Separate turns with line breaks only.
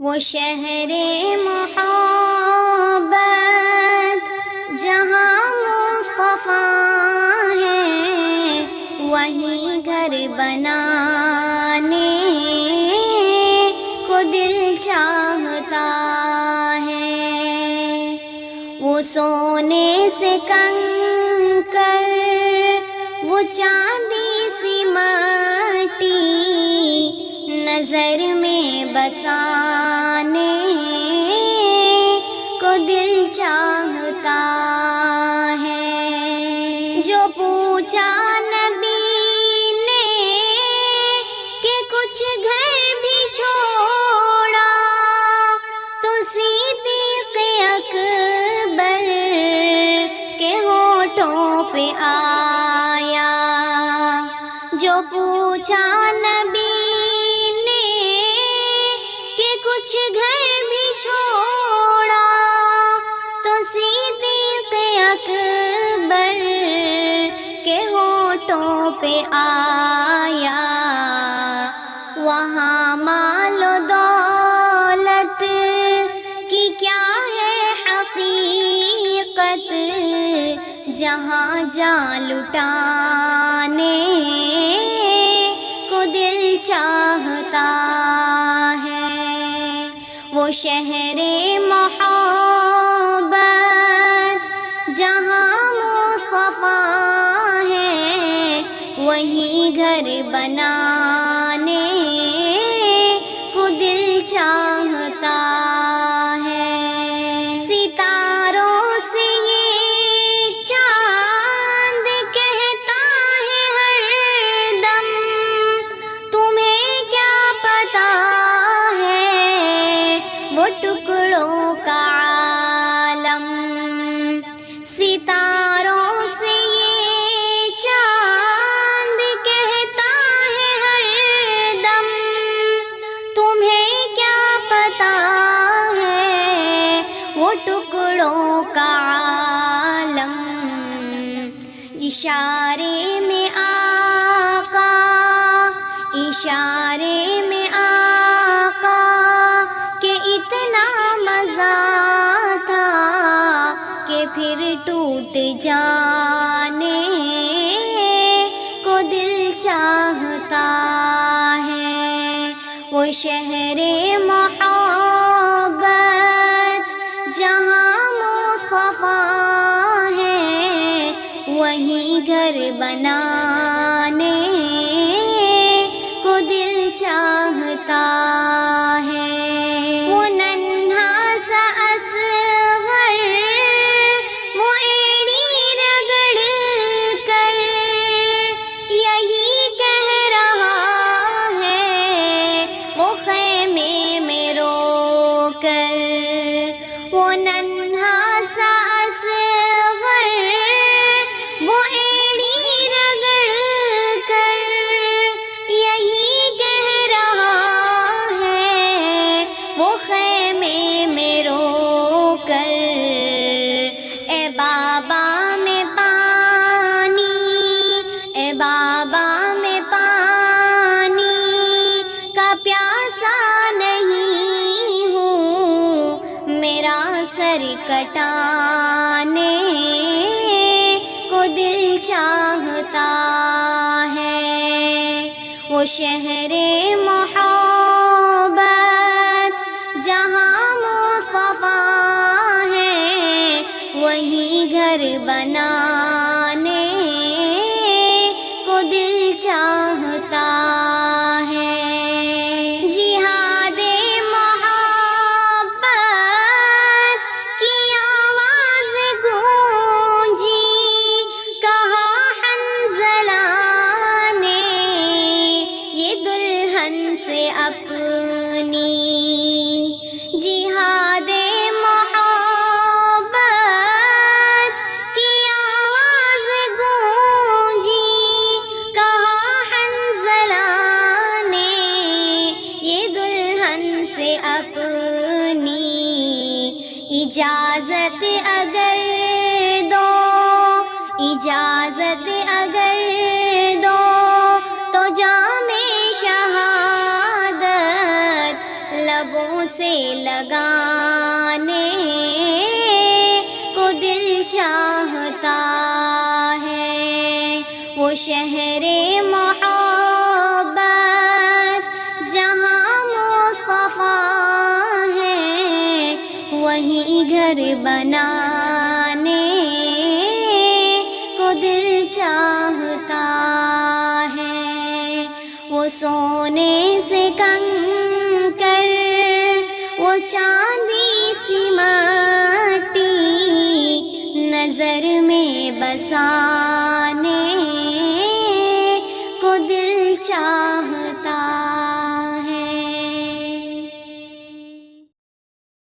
وہ شہر محبت جہاں مصطفیٰ ہے، وہیں گھر بنانے کو دل چاہتا ہے۔ وہ سونے سے کنکر، وہ چاندی سی مٹی نظر میں بسانے کو دل چاہتا ہے۔ جو پوچھا نبی نے کہ کچھ گھر بھی چھوڑا، تو صدیق اکبر کے ہونٹوں پہ آیا۔ جو پوچھا نبی نے کہ کچھ گھر بھی چھوڑا، تو صدیق اکبر کے ہونٹوں پہ آیا۔ وہاں مال و دولت کی کیا ہے حقیقت، جہاں جان لٹانے کو دل چاہتا ہے۔ وہ شہر محبت جہاں مصطفیٰ ہے، وہیں گھر بنانے کو دل چاہتا ہے۔ ستاروں سے یہ چاند کہتا ہے ہر دم، تمہیں کیا پتا ہے وہ ٹکڑوں کا عالم۔ ستاروں سے یہ چاند کہتا ہے ہر دم، تمہیں کیا پتا ہے وہ ٹکڑوں کا عالم۔ اشارے میں آقا، اشارے میں آقا کہ اتنا مزہ تھا کہ پھر ٹوٹ جانے کو دل چاہتا ہے۔ وہ شہر محبت جہاں مصطفیٰ ہے، وہیں گھر بنانے کو دل چاہتا ہے۔ وہ ننھا سا اصغر، وہ ایڑی رگڑ کر یہی کہہ رہا ہے، وہ خیمے میں رو کر۔ وہ ننھا سا اصغر، وہ ایڑی رگڑ کر یہی کہہ رہا ہے، وہ خیمے میں رو کر۔ اے بابا میں پانی، اے بابا میں پانی کا پیاسا نہیں ہوں، میرا سر کٹانے کو دل چاہتا ہے۔ وہ شہر محبت جہاں مصطفیٰ ہے، وہیں گھر بنانے کو دل چاہتا ہے۔ جہاد محبت کی آواز گونجی، کہا حنظلہ نے یہ دلہن سے اپنی۔ جہاد محبت کی آواز گونجی، کہا حنظلہ نے یہ دلہن سے اپنی۔ اجازت اگر دو، اجازت اگر دو تو جام شہادت لبوں پروں سے لگانے کو دل چاہتا ہے، وہ شہر محبت جہاں مصطفیٰ ہے، وہیں گھر بنانے کو دل چاہتا ہے، وہ سونے سے کنکر، وہ چاندی سی مٹی نظر میں بسا